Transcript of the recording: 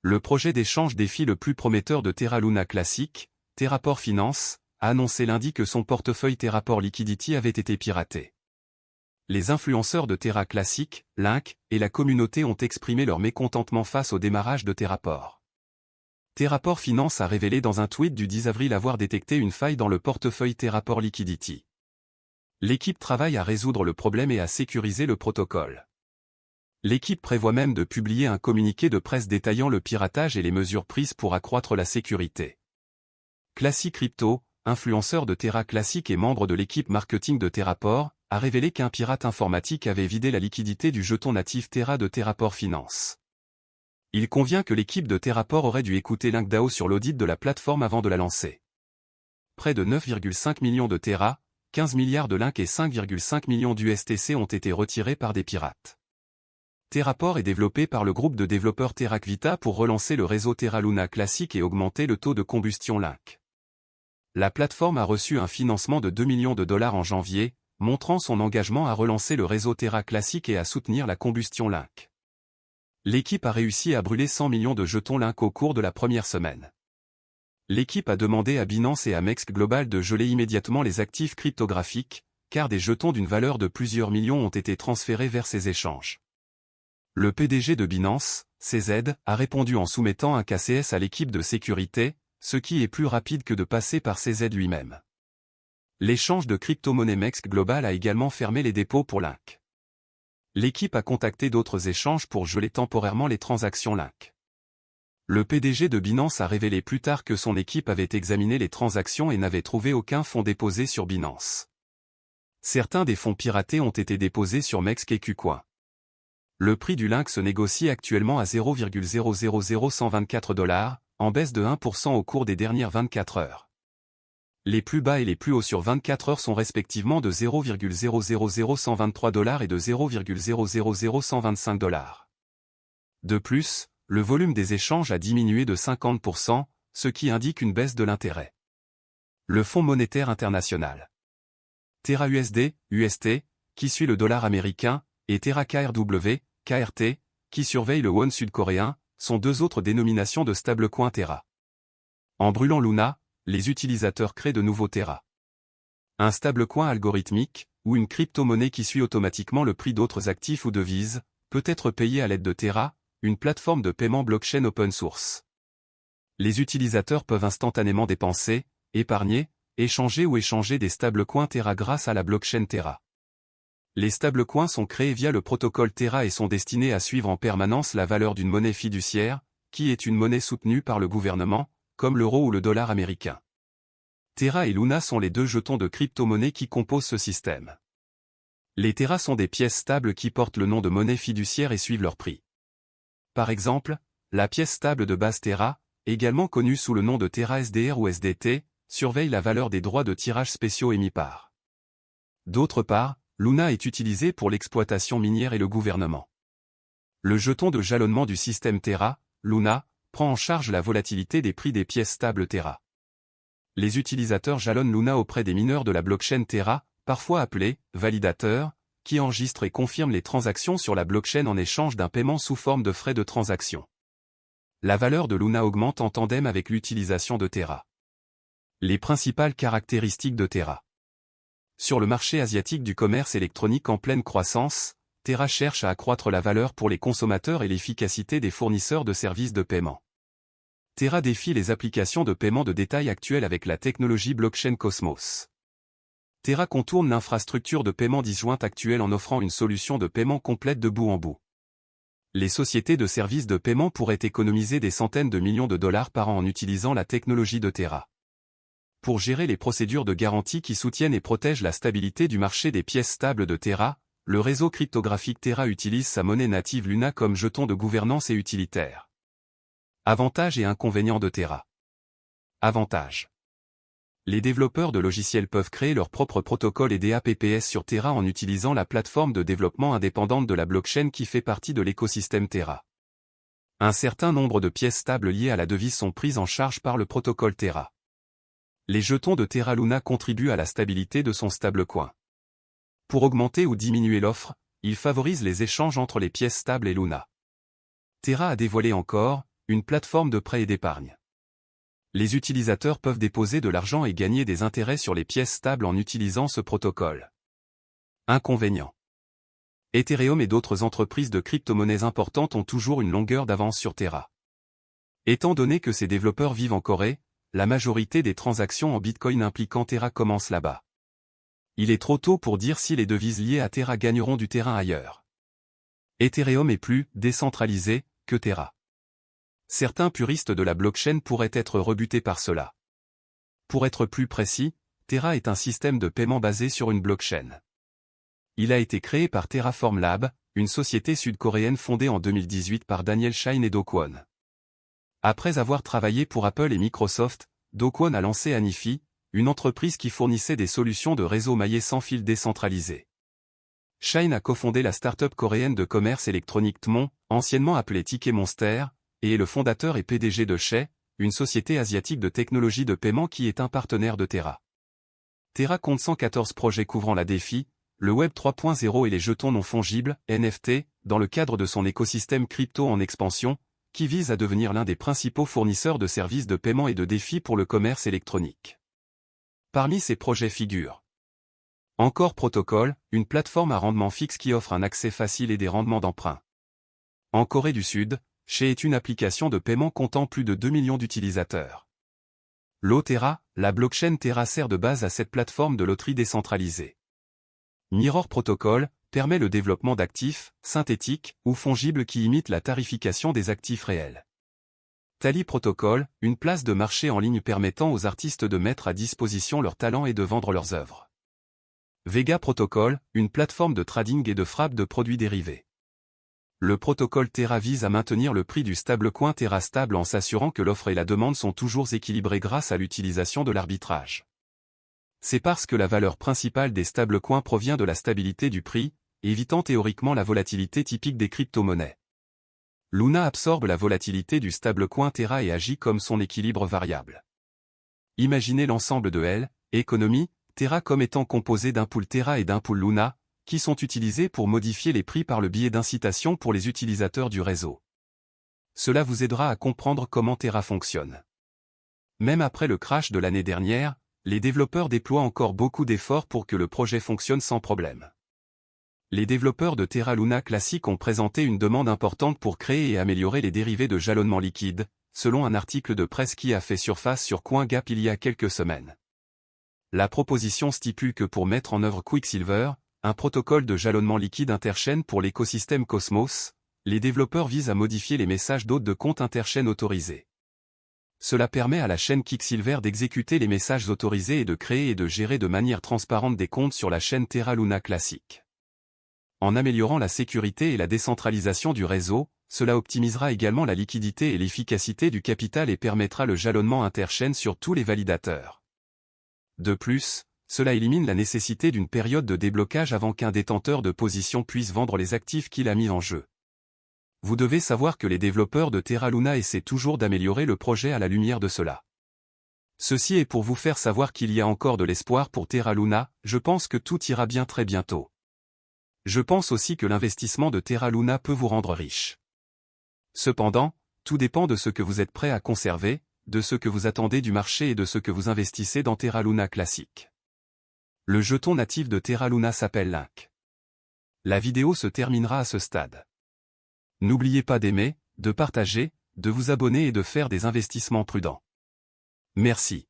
Le projet d'échange défi le plus prometteur de Terra Luna Classic, Terraport Finance, a annoncé lundi que son portefeuille Terraport Liquidity avait été piraté. Les influenceurs de Terra Classic, Link, et la communauté ont exprimé leur mécontentement face au démarrage de Terraport. Terraport Finance a révélé dans un tweet du 10 avril avoir détecté une faille dans le portefeuille Terraport Liquidity. L'équipe travaille à résoudre le problème et à sécuriser le protocole. L'équipe prévoit même de publier un communiqué de presse détaillant le piratage et les mesures prises pour accroître la sécurité. Classic Crypto, influenceur de Terra Classic et membre de l'équipe marketing de Terraport, a révélé qu'un pirate informatique avait vidé la liquidité du jeton natif Terra de Terraport Finance. Il convient que l'équipe de Terraport aurait dû écouter LinkDAO sur l'audit de la plateforme avant de la lancer. Près de 9,5 millions de Terra, 15 milliards de Link et 5,5 millions d'USTC ont été retirés par des pirates. Terraport est développé par le groupe de développeurs TerraQuita pour relancer le réseau Terra Luna Classic et augmenter le taux de combustion Link. La plateforme a reçu un financement de $2 millions en janvier, montrant son engagement à relancer le réseau Terra Classic et à soutenir la combustion Link. L'équipe a réussi à brûler 100 millions de jetons Link au cours de la première semaine. L'équipe a demandé à Binance et à MEXC Global de geler immédiatement les actifs cryptographiques, car des jetons d'une valeur de plusieurs millions ont été transférés vers ces échanges. Le PDG de Binance, CZ, a répondu en soumettant un KCS à l'équipe de sécurité, ce qui est plus rapide que de passer par CZ lui-même. L'échange de crypto-monnaie MEXC Global a également fermé les dépôts pour Link. L'équipe a contacté d'autres échanges pour geler temporairement les transactions Link. Le PDG de Binance a révélé plus tard que son équipe avait examiné les transactions et n'avait trouvé aucun fonds déposé sur Binance. Certains des fonds piratés ont été déposés sur MEXC et KuCoin. Le prix du Link se négocie actuellement à $0,00124, en baisse de 1% au cours des dernières 24 heures. Les plus bas et les plus hauts sur 24 heures sont respectivement de $0,00123 et de $0,00125. De plus, le volume des échanges a diminué de 50%, ce qui indique une baisse de l'intérêt. Le Fonds monétaire international. TerraUSD, UST, qui suit le dollar américain, et Terra KRW, KRT, qui surveille le won sud-coréen, sont deux autres dénominations de stablecoin Terra. En brûlant Luna, les utilisateurs créent de nouveaux Terra. Un stablecoin algorithmique, ou une crypto-monnaie qui suit automatiquement le prix d'autres actifs ou devises, peut être payé à l'aide de Terra, une plateforme de paiement blockchain open source. Les utilisateurs peuvent instantanément dépenser, épargner, échanger ou échanger des stablecoins Terra grâce à la blockchain Terra. Les stablecoins sont créés via le protocole Terra et sont destinés à suivre en permanence la valeur d'une monnaie fiduciaire, qui est une monnaie soutenue par le gouvernement, comme l'euro ou le dollar américain. Terra et Luna sont les deux jetons de crypto-monnaie qui composent ce système. Les Terra sont des pièces stables qui portent le nom de monnaie fiduciaire et suivent leur prix. Par exemple, la pièce stable de base Terra, également connue sous le nom de Terra SDR ou SDT, surveille la valeur des droits de tirage spéciaux émis par. D'autre part, Luna est utilisé pour l'exploitation minière et le gouvernement. Le jeton de jalonnement du système Terra, Luna, prend en charge la volatilité des prix des pièces stables Terra. Les utilisateurs jalonnent Luna auprès des mineurs de la blockchain Terra, parfois appelés validateurs, qui enregistrent et confirment les transactions sur la blockchain en échange d'un paiement sous forme de frais de transaction. La valeur de Luna augmente en tandem avec l'utilisation de Terra. Les principales caractéristiques de Terra. Sur le marché asiatique du commerce électronique en pleine croissance, Terra cherche à accroître la valeur pour les consommateurs et l'efficacité des fournisseurs de services de paiement. Terra défie les applications de paiement de détail actuelles avec la technologie blockchain Cosmos. Terra contourne l'infrastructure de paiement disjointe actuelle en offrant une solution de paiement complète de bout en bout. Les sociétés de services de paiement pourraient économiser des centaines de millions de dollars par an en utilisant la technologie de Terra. Pour gérer les procédures de garantie qui soutiennent et protègent la stabilité du marché des pièces stables de Terra, le réseau cryptographique Terra utilise sa monnaie native Luna comme jeton de gouvernance et utilitaire. Avantages et inconvénients de Terra. Avantages. Les développeurs de logiciels peuvent créer leur propre protocole et DApps sur Terra en utilisant la plateforme de développement indépendante de la blockchain qui fait partie de l'écosystème Terra. Un certain nombre de pièces stables liées à la devise sont prises en charge par le protocole Terra. Les jetons de Terra Luna contribuent à la stabilité de son stablecoin. Pour augmenter ou diminuer l'offre, il favorise les échanges entre les pièces stables et Luna. Terra a dévoilé encore une plateforme de prêt et d'épargne. Les utilisateurs peuvent déposer de l'argent et gagner des intérêts sur les pièces stables en utilisant ce protocole. Inconvénients. Ethereum et d'autres entreprises de crypto-monnaies importantes ont toujours une longueur d'avance sur Terra. Étant donné que ces développeurs vivent en Corée, la majorité des transactions en Bitcoin impliquant Terra commencent là-bas. Il est trop tôt pour dire si les devises liées à Terra gagneront du terrain ailleurs. Ethereum est plus décentralisé que Terra. Certains puristes de la blockchain pourraient être rebutés par cela. Pour être plus précis, Terra est un système de paiement basé sur une blockchain. Il a été créé par Terraform Lab, une société sud-coréenne fondée en 2018 par Daniel Shine et Do Kwon. Après avoir travaillé pour Apple et Microsoft, Do Kwon a lancé Anifi, une entreprise qui fournissait des solutions de réseau maillé sans fil décentralisé. Shine a cofondé la start-up coréenne de commerce électronique Tmon, anciennement appelée Ticket Monster, et est le fondateur et PDG de Shay, une société asiatique de technologie de paiement qui est un partenaire de Terra. Terra compte 114 projets couvrant la DeFi, le Web 3.0 et les jetons non fongibles, NFT, dans le cadre de son écosystème crypto en expansion, qui vise à devenir l'un des principaux fournisseurs de services de paiement et de défis pour le commerce électronique. Parmi ces projets figurent Encore Protocol, une plateforme à rendement fixe qui offre un accès facile et des rendements d'emprunt. En Corée du Sud, Shay est une application de paiement comptant plus de 2 millions d'utilisateurs. Terra, la blockchain Terra sert de base à cette plateforme de loterie décentralisée. Mirror Protocol permet le développement d'actifs, synthétiques ou fongibles qui imitent la tarification des actifs réels. Tally Protocol, une place de marché en ligne permettant aux artistes de mettre à disposition leurs talents et de vendre leurs œuvres. Vega Protocol, une plateforme de trading et de frappe de produits dérivés. Le protocole Terra vise à maintenir le prix du stablecoin Terra stable en s'assurant que l'offre et la demande sont toujours équilibrées grâce à l'utilisation de l'arbitrage. C'est parce que la valeur principale des stablecoins provient de la stabilité du prix, évitant théoriquement la volatilité typique des crypto-monnaies. Luna absorbe la volatilité du stablecoin Terra et agit comme son équilibre variable. Imaginez l'ensemble de L, économie, Terra comme étant composé d'un pool Terra et d'un pool Luna, qui sont utilisés pour modifier les prix par le biais d'incitations pour les utilisateurs du réseau. Cela vous aidera à comprendre comment Terra fonctionne. Même après le crash de l'année dernière, les développeurs déploient encore beaucoup d'efforts pour que le projet fonctionne sans problème. Les développeurs de Terra Luna Classic ont présenté une demande importante pour créer et améliorer les dérivés de jalonnement liquide, selon un article de presse qui a fait surface sur CoinGap il y a quelques semaines. La proposition stipule que pour mettre en œuvre Quicksilver, un protocole de jalonnement liquide interchaîne pour l'écosystème Cosmos, les développeurs visent à modifier les messages d'hôtes de compte interchaîne autorisés. Cela permet à la chaîne Quicksilver d'exécuter les messages autorisés et de créer et de gérer de manière transparente des comptes sur la chaîne Terra Luna Classic. En améliorant la sécurité et la décentralisation du réseau, cela optimisera également la liquidité et l'efficacité du capital et permettra le jalonnement interchaîne sur tous les validateurs. De plus, cela élimine la nécessité d'une période de déblocage avant qu'un détenteur de position puisse vendre les actifs qu'il a mis en jeu. Vous devez savoir que les développeurs de Terra Luna essaient toujours d'améliorer le projet à la lumière de cela. Ceci est pour vous faire savoir qu'il y a encore de l'espoir pour Terra Luna, je pense que tout ira bien très bientôt. Je pense aussi que l'investissement de Terra Luna peut vous rendre riche. Cependant, tout dépend de ce que vous êtes prêt à conserver, de ce que vous attendez du marché et de ce que vous investissez dans Terra Luna Classic. Le jeton natif de Terra Luna s'appelle Link. La vidéo se terminera à ce stade. N'oubliez pas d'aimer, de partager, de vous abonner et de faire des investissements prudents. Merci.